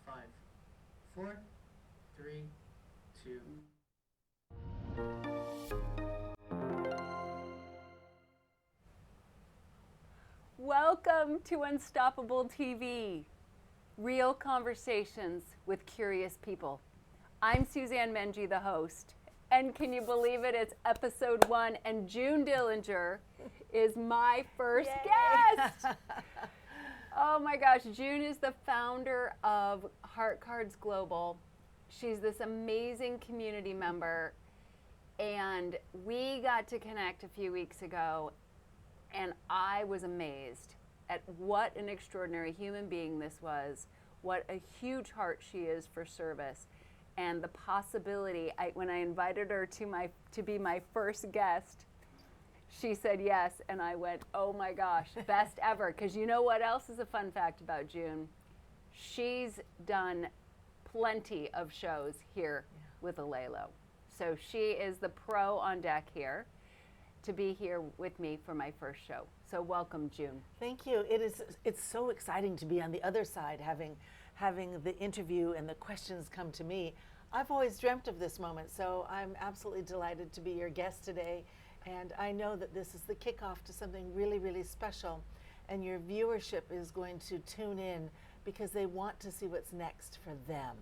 5, 4, 3, 2. Welcome to Unstoppable TV, real conversations with curious people. I'm Suzanne Menji, the host, and can you believe it? It's episode 1, and June Dillinger is my first guest. Oh my gosh, June is the founder of Heart Cards Global. She's this amazing community member, and we got to connect a few weeks ago, and I was amazed at what an extraordinary human being this was, what a huge heart she is for service, and the possibility. When I invited her to be my first guest, she said yes, and I went, oh my gosh, best ever. Because you know what else is a fun fact about June? She's done plenty of shows here with Alelo. So she is the pro on deck here to be here with me for my first show. So welcome, June. Thank you. It's so exciting to be on the other side, having the interview and the questions come to me. I've always dreamt of this moment, so I'm absolutely delighted to be your guest today. And I know that this is the kickoff to something really, really special. And your viewership is going to tune in because they want to see what's next for them.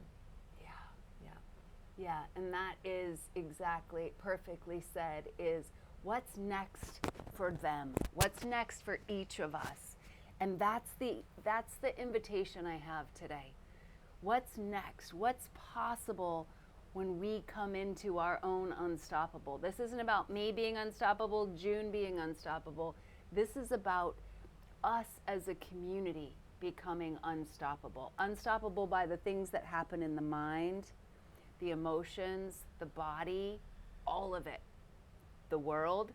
Yeah, and that is exactly, perfectly said, is what's next for them? What's next for each of us? And that's the invitation I have today. What's next? What's possible when we come into our own unstoppable? This isn't about me being unstoppable, June being unstoppable. This is about us as a community becoming unstoppable. Unstoppable by the things that happen in the mind, the emotions, the body, all of it, the world.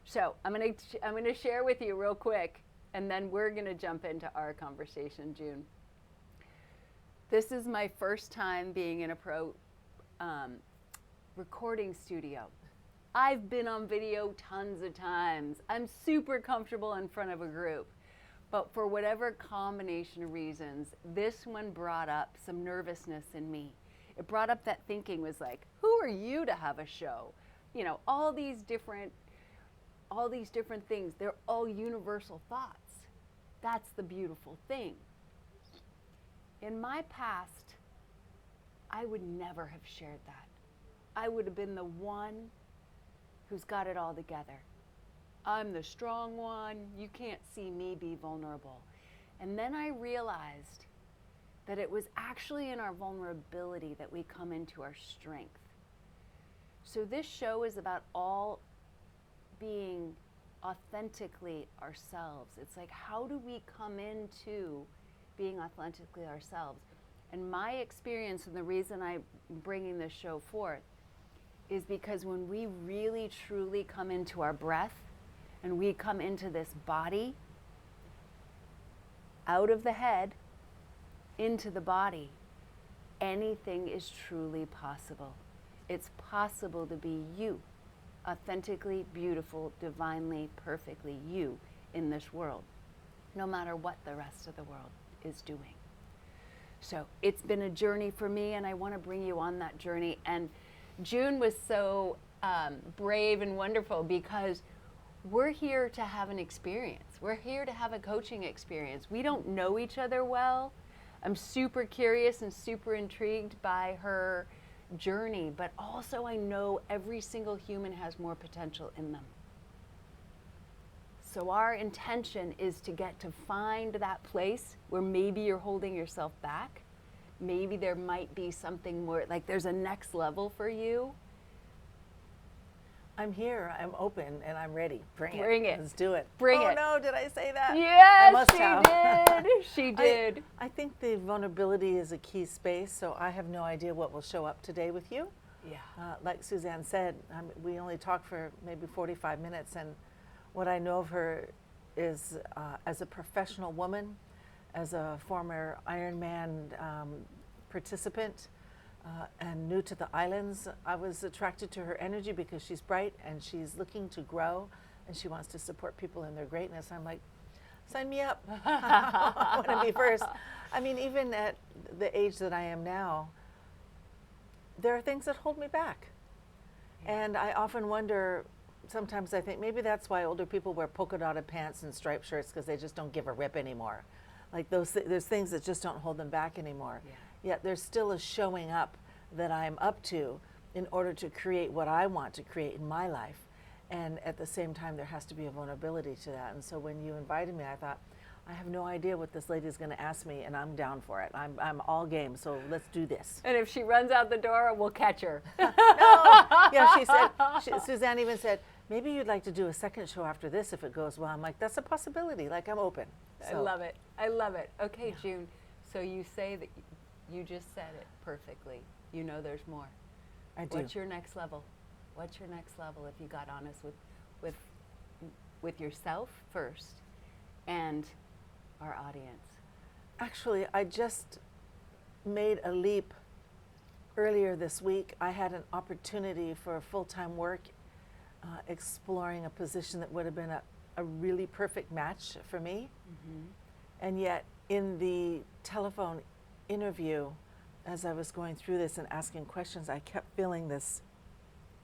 So I'm gonna share with you real quick, and then we're gonna jump into our conversation, June. This is my first time being in a pro recording studio. I've been on video tons of times. I'm super comfortable in front of a group. But for whatever combination of reasons, this one brought up some nervousness in me. It brought up that thinking was like, who are you to have a show? You know, all these different things, they're all universal thoughts. That's the beautiful thing. In my past, I would never have shared that. I would have been the one who's got it all together. I'm the strong one. You can't see me be vulnerable. And then I realized that it was actually in our vulnerability that we come into our strength. So this show is about all being authentically ourselves. It's like, how do we come into being authentically ourselves? And my experience, and the reason I'm bringing this show forth, is because when we really truly come into our breath and we come into this body, out of the head, into the body, anything is truly possible. It's possible to be you, authentically, beautiful, divinely, perfectly you in this world, no matter what the rest of the world is doing. So it's been a journey for me, and I want to bring you on that journey. And June was so brave and wonderful because we're here to have an experience. We're here to have a coaching experience. We don't know each other well. I'm super curious and super intrigued by her journey, but also I know every single human has more potential in them. So our intention is to get to find that place where maybe you're holding yourself back. Maybe there might be something more, like there's a next level for you. I'm here, I'm open, and I'm ready. Bring it. Let's do it. Bring it. Oh no, did I say that? Yes, she did. She did. I think the vulnerability is a key space, so I have no idea what will show up today with you. Yeah. Like Suzanne said, we only talked for maybe 45 minutes, and what I know of her is as a professional woman, as a former Ironman participant, and new to the islands, I was attracted to her energy because she's bright and she's looking to grow and she wants to support people in their greatness. I'm like, Sign me up. I want to be first. I mean, even at the age that I am now, there are things that hold me back. And I often wonder, sometimes I think maybe that's why older people wear polka dotted pants and striped shirts, because they just don't give a rip anymore. Like there's things that just don't hold them back anymore. Yeah. Yet there's still a showing up that I'm up to in order to create what I want to create in my life. And at the same time, there has to be a vulnerability to that. And so when you invited me, I thought, I have no idea what this lady is going to ask me, and I'm down for it. I'm all game, so let's do this. And if she runs out the door, we'll catch her. No. Yeah, she said, Suzanne even said, maybe you'd like to do a second show after this if it goes well. I'm like, that's a possibility. Like, I'm open. I love it. I love it. Okay, June. So you say that you just said it perfectly. You know there's more. I do. What's your next level? What's your next level if you got honest with yourself first and our audience? Actually, I just made a leap earlier this week. I had an opportunity for full-time work, exploring a position that would have been a really perfect match for me. Mm-hmm. And yet, in the telephone interview, as I was going through this and asking questions, I kept feeling this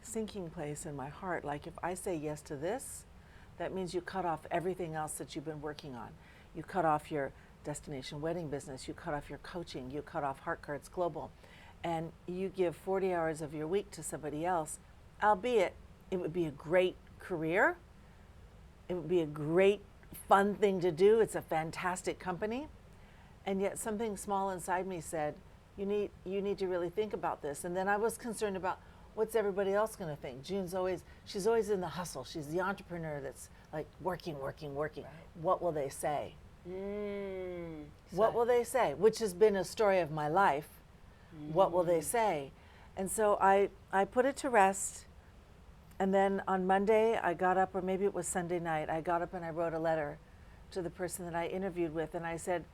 sinking place in my heart. Like, if I say yes to this, that means you cut off everything else that you've been working on. You cut off your destination wedding business, you cut off your coaching, you cut off Heart Cards Global, and you give 40 hours of your week to somebody else, albeit it would be a great career, it would be a great fun thing to do, it's a fantastic company, and yet something small inside me said, you need to really think about this. And then I was concerned about, what's everybody else going to think? She's always in the hustle. She's the entrepreneur that's like working. Right. What will they say? What What will they say? Which has been a story of my life. What will they say? And so I put it to rest. And then on Monday, I got up, or maybe it was Sunday night, I got up and I wrote a letter to the person that I interviewed with. And I said,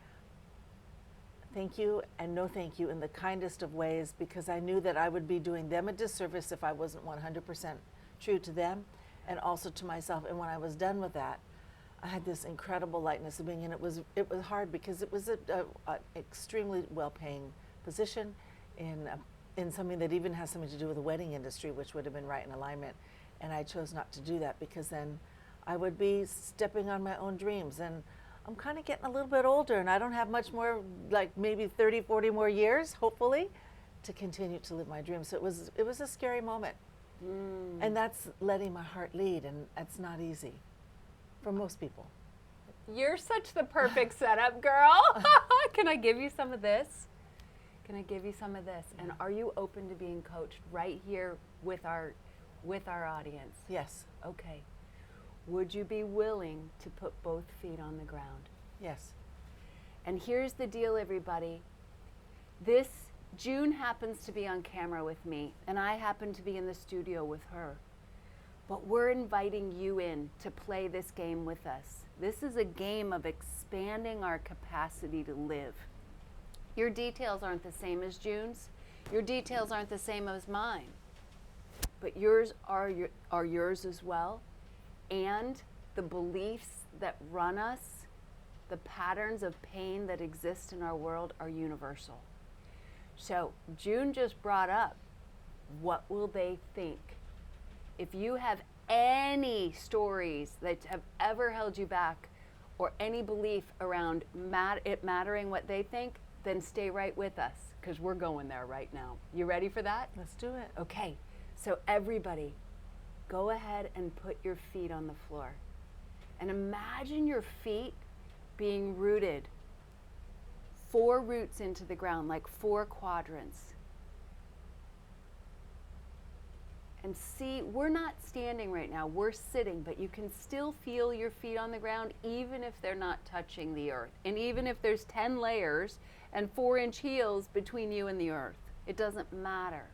thank you and no thank you in the kindest of ways, because I knew that I would be doing them a disservice if I wasn't 100% true to them and also to myself. And when I was done with that, I had this incredible lightness of being, and it was hard because it was an extremely well-paying position in something that even has something to do with the wedding industry, which would have been right in alignment. And I chose not to do that, because then I would be stepping on my own dreams. And I'm kind of getting a little bit older, and I don't have much more, like maybe 30, 40 more years, hopefully, to continue to live my dreams. So it was a scary moment. And that's letting my heart lead, and that's not easy for most people. You're such the perfect setup, girl. Can I give you some of this? Can I give you some of this? And are you open to being coached right here with our audience? Yes. Okay. Would you be willing to put both feet on the ground? Yes. And here's the deal, everybody. This June happens to be on camera with me, and I happen to be in the studio with her. But we're inviting you in to play this game with us. This is a game of expanding our capacity to live. Your details aren't the same as June's. Your details aren't the same as mine. But yours are yours as well. And the beliefs that run us, the patterns of pain that exist in our world, are universal. So June just brought up, what will they think? If you have any stories that have ever held you back, or any belief around it mattering what they think, then stay right with us, because we're going there right now. You ready for that? Let's do it. Okay, so everybody, go ahead and put your feet on the floor. And imagine your feet being rooted 4 roots into the ground, like 4 quadrants. And see, we're not standing right now, we're sitting, but you can still feel your feet on the ground even if they're not touching the earth. And even if there's 10 layers and 4-inch heels between you and the earth, it doesn't matter.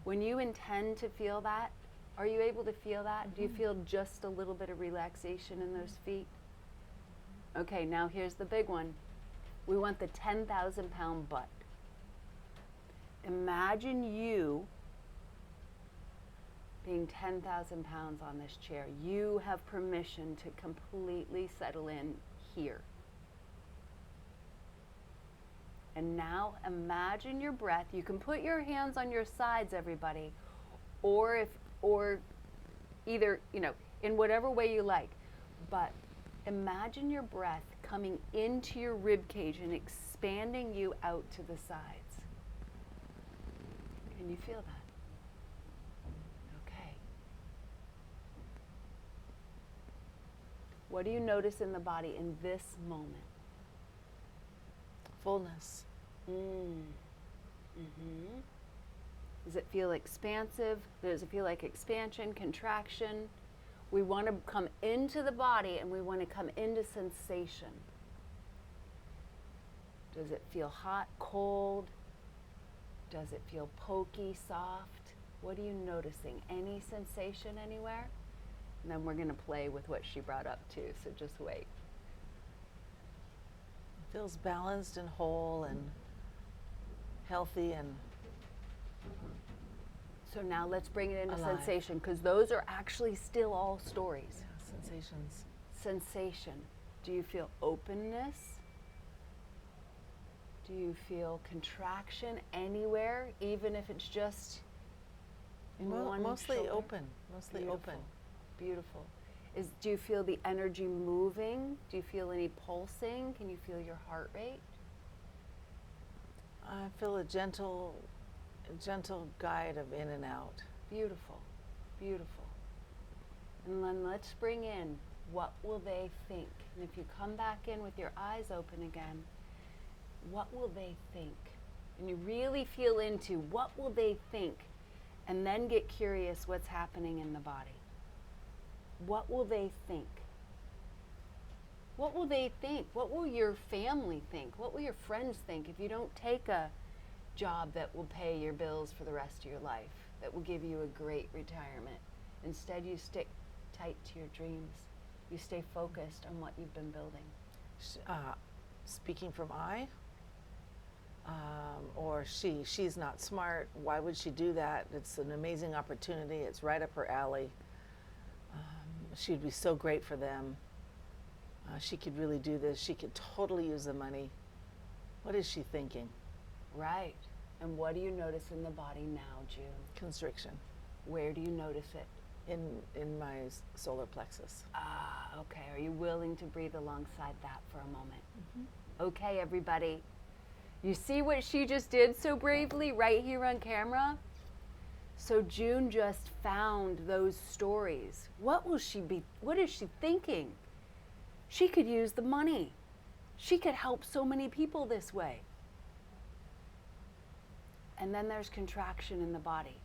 When you intend to feel that, are you able to feel that? Mm-hmm. Do you feel just a little bit of relaxation in those feet? Okay, now here's the big one. We want the 10,000 pound butt. Imagine you being 10,000 pounds on this chair. You have permission to completely settle in here. And now imagine your breath. You can put your hands on your sides, everybody, or either, in whatever way you like. But imagine your breath coming into your rib cage and expanding you out to the sides. Can you feel that? Okay. What do you notice in the body in this moment? Fullness. Does it feel expansive? Does it feel like expansion, contraction? We want to come into the body and we want to come into sensation. Does it feel hot, cold? Does it feel pokey, soft? What are you noticing? Any sensation anywhere? And then we're going to play with what she brought up too, so just wait. Feels balanced and whole and healthy and So now let's bring it into alive. sensation, because those are actually still all stories. sensations. Sensation. Do you feel openness? Do you feel contraction anywhere, even if it's just in one Mostly shoulder? open. Mostly open. Beautiful. Do you feel the energy moving? Do you feel any pulsing? Can you feel your heart rate? I feel a gentle guide of in and out. Beautiful, beautiful. And then let's bring in, what will they think? And if you come back in with your eyes open again, what will they think? And you really feel into what will they think, and then get curious what's happening in the body. What will they think? What will they think? What will your family think? What will your friends think if you don't take a job that will pay your bills for the rest of your life, that will give you a great retirement? Instead, you stick tight to your dreams. You stay focused on what you've been building. Speaking from or she's not smart. Why would she do that? It's an amazing opportunity. It's right up her alley. She'd be so great for them. She could really do this. She could totally use the money. What is she thinking? Right. And what do you notice in the body now, June? Constriction Where do you notice it? in my solar plexus. Okay. Are you willing to breathe alongside that for a moment? Okay, everybody. You see what she just did so bravely right here on camera? So June just found those stories. What is she thinking? She could use the money. She could help so many people this way. And then there's contraction in the body.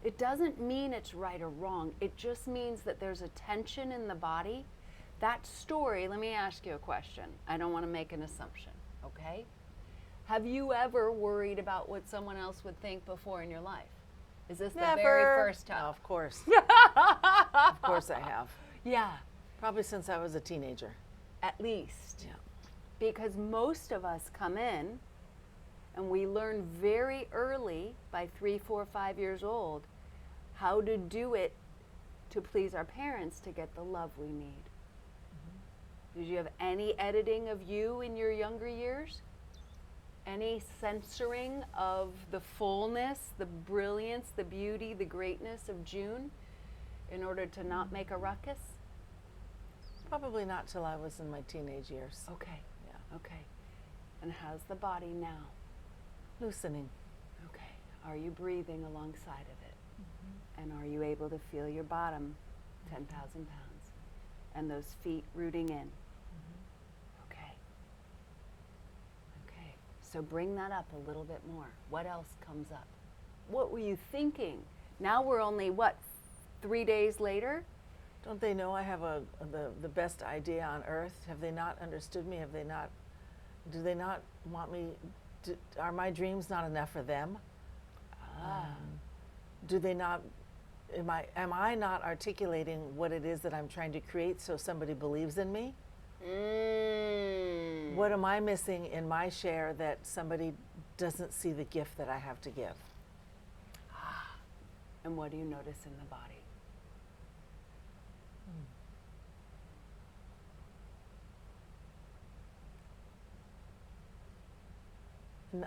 It doesn't mean it's right or wrong. It just means that there's a tension in the body. That story, let me ask you a question. I don't want to make an assumption, okay? Have you ever worried about what someone else would think before in your life? Is this the very first time? Oh, of course. Of course I have. Yeah, Probably since I was a teenager. at least. Yeah. Because most of us come in and we learn very early, by 3, 4, 5 years old, how to do it to please our parents to get the love we need. Did you have any editing of you in your younger years? Any censoring of the fullness, the brilliance, the beauty, the greatness of June in order to not make a ruckus? Probably not till I was in my teenage years. Okay, Yeah. okay. And how's the body now? Loosening. Okay. Are you breathing alongside of it? And are you able to feel your bottom 10,000 pounds and those feet rooting in? Okay. Okay. So bring that up a little bit more. What else comes up? What were you thinking? Now we're only, 3 days later? Don't they know I have the best idea on earth? Have they not understood me? Do they not want me? Are my dreams not enough for them? Do they not? Am I not articulating what it is that I'm trying to create so somebody believes in me? What am I missing in my share that somebody doesn't see the gift that I have to give? And what do you notice in the body? N-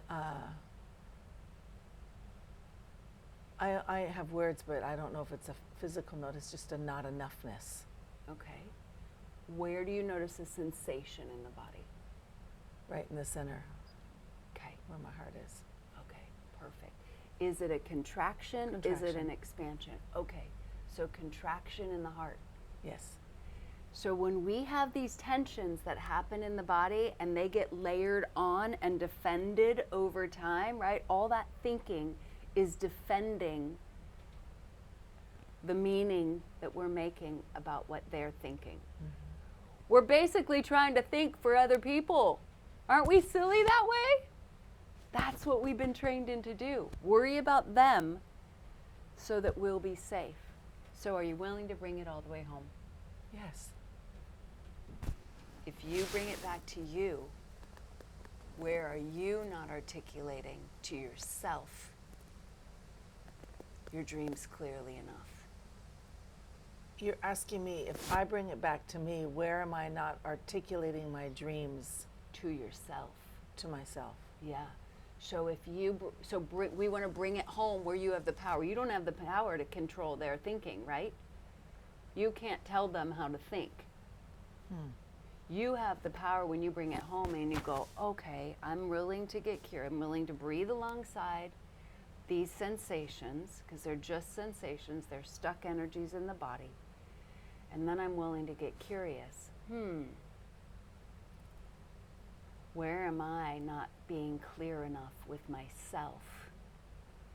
I have words, but I don't know if it's a physical note. It's just a not enoughness. Okay. Where do you notice a sensation in the body? Right in the center Okay. where my heart is. Okay. Perfect. Is it a contraction? Is it Contraction. an expansion? Okay. So contraction in the heart. Yes. So when we have these tensions that happen in the body and they get layered on and defended over time, right? All that thinking is defending the meaning that we're making about what they're thinking. We're basically trying to think for other people. Aren't we silly that way? That's what we've been trained in to do. Worry about them so that we'll be safe. So are you willing to bring it all the way home? Yes. If you bring it back to you, where are you not articulating to yourself your dreams clearly enough? You're asking me if I bring it back to me, where am I not articulating my dreams To yourself. to myself? Yeah. So if you, we want to bring it home where you have the power. You don't have the power to control their thinking, right? You can't tell them how to think. You have the power when you bring it home and you go, okay, I'm willing to get curious. I'm willing to breathe alongside these sensations, because they're just sensations. They're stuck energies in the body. And then I'm willing to get curious. Where am I not being clear enough with myself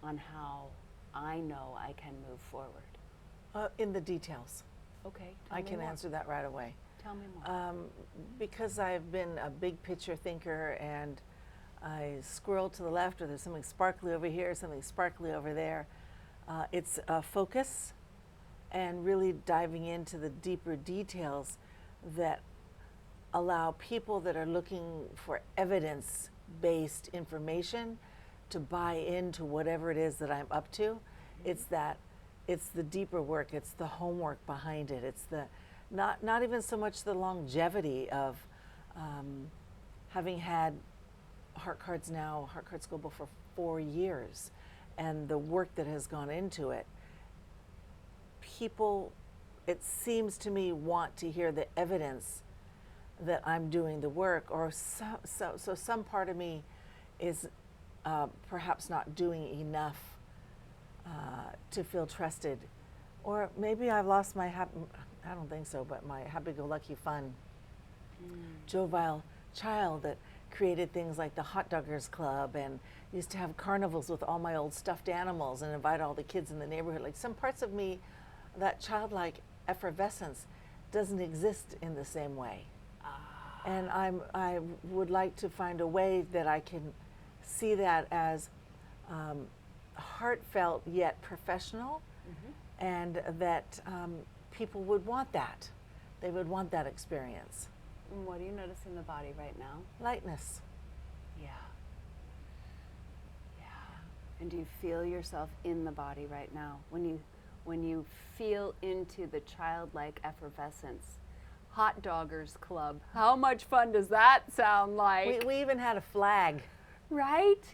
on how I know I can move forward? In the details. Okay. I can answer that right away. Tell me more. Because I've been a big picture thinker and I scroll to the left, or there's something sparkly over here, something sparkly over there. It's a focus and really diving into the deeper details that allow people that are looking for evidence-based information to buy into whatever it is that I'm up to. It's the deeper work, it's the homework behind it, it's the not even so much the longevity of having had Heart Cards Global for 4 years, and the work that has gone into it. People, it seems to me, want to hear the evidence that I'm doing the work, or so some part of me is perhaps not doing enough to feel trusted, or maybe I've lost my I don't think so, but my happy-go-lucky fun, jovial child that created things like the Hot Doggers Club and used to have carnivals with all my old stuffed animals and invite all the kids in the neighborhood. Like, some parts of me, that childlike effervescence doesn't exist in the same way. And I would like to find a way that I can see that as heartfelt yet professional, and that people would want that. They would want that experience. And what do you notice in the body right now? Lightness. Yeah. Yeah. And do you feel yourself in the body right now? When you feel into the childlike effervescence, Hot Doggers Club. How much fun does that sound like? We even had a flag. Right?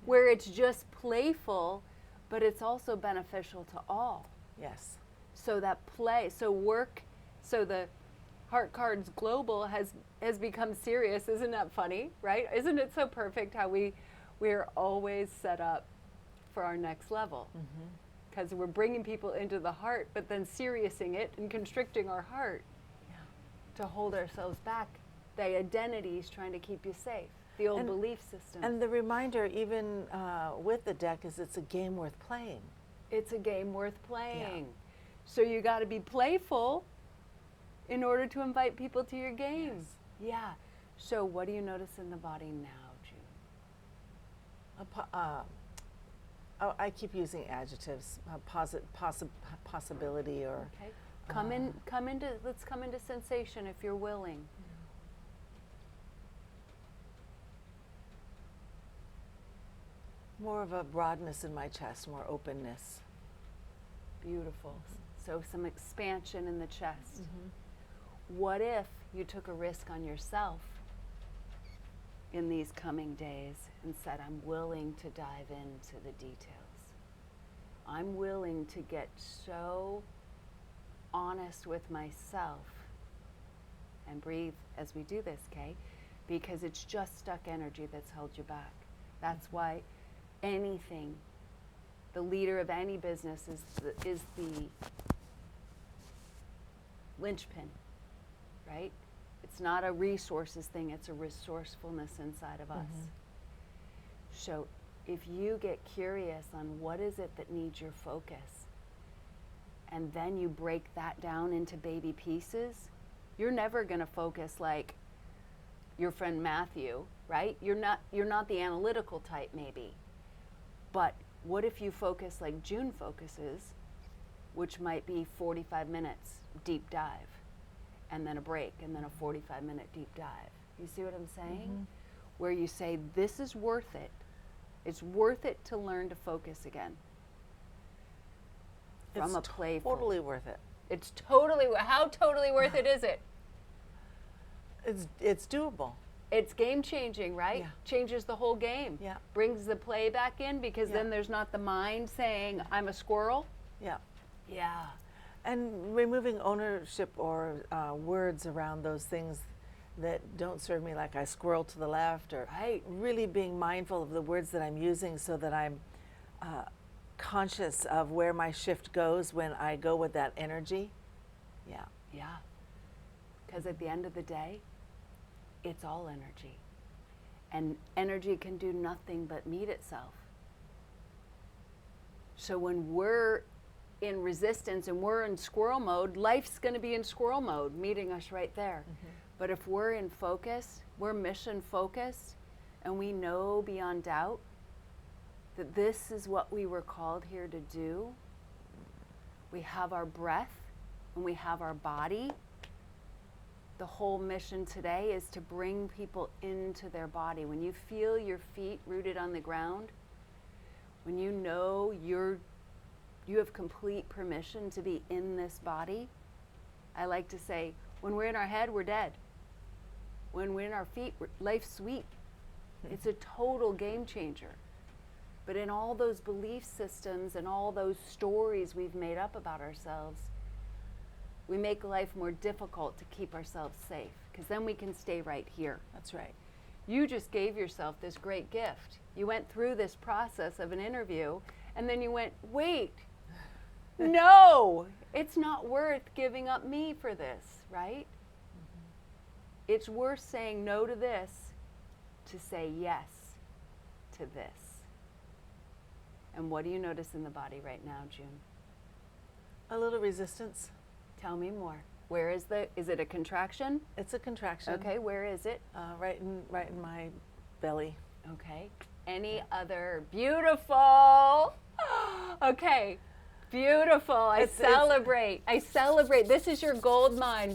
Where it's just playful, but it's also beneficial to all. Yes. So that play, so the Heart Cards Global has become serious. Isn't that funny, right? Isn't it so perfect how we're always set up for our next level? Because we're bringing people into the heart, but then seriousing it and constricting our heart to hold ourselves back. The identity is trying to keep you safe. The old belief system. And the reminder, even with the deck, is it's a game worth playing. It's a game worth playing. So you got to be playful in order to invite people to your game. Yes. Yeah. So what do you notice in the body now, June? I keep using adjectives, possibility, or Okay. Let's come into sensation if you're willing. more of a broadness in my chest, more openness. Beautiful. So some expansion in the chest. What if you took a risk on yourself in these coming days and said, I'm willing to dive into the details. I'm willing to get so honest with myself and breathe as we do this, Kay, because it's just stuck energy that's held you back. That's why anything, the leader of any business is the linchpin, right? It's not a resources thing, it's a resourcefulness inside of us. So if you get curious on what is it that needs your focus, and then you break that down into baby pieces, you're never gonna focus like your friend Matthew, right? You're not the analytical type maybe. But what if you focus like June focuses, which might be 45 minutes deep dive, and then a break, and then a 45-minute deep dive. You see what I'm saying? Where you say, this is worth it. It's worth it to learn to focus again. From a playful. Totally worth it. It's totally, how totally worth it is it? It's doable. It's game changing, right? Yeah. Changes the whole game. Yeah. Brings the play back in because then there's not the mind saying, I'm a squirrel. Yeah. Yeah. And removing ownership or words around those things that don't serve me, like I squirrel to the left, or Right. really being mindful of the words that I'm using so that I'm conscious of where my shift goes when I go with that energy. Yeah. Yeah. Because at the end of the day, it's all energy. And energy can do nothing but meet itself. So when we're in resistance and we're in squirrel mode, life's going to be in squirrel mode, meeting us right there. But if we're in focus, we're mission focused, and we know beyond doubt that this is what we were called here to do. We have our breath and we have our body. The whole mission today is to bring people into their body. When you feel your feet rooted on the ground, when you know you have complete permission to be in this body, I like to say, when we're in our head, we're dead. When we're in our feet, life's sweet. It's a total game changer. But in all those belief systems and all those stories we've made up about ourselves, we make life more difficult to keep ourselves safe, because then we can stay right here. That's right. You just gave yourself this great gift. You went through this process of an interview, and then you went, wait, no, it's not worth giving up me for this, right? It's worth saying no to this to say yes to this. And what do you notice in the body right now, June? A little resistance. Tell me more. Where is it a contraction? It's a contraction. Okay, where is it? Right in my belly. Okay. Any other? Beautiful. Okay. Beautiful. I celebrate. This is your gold mine.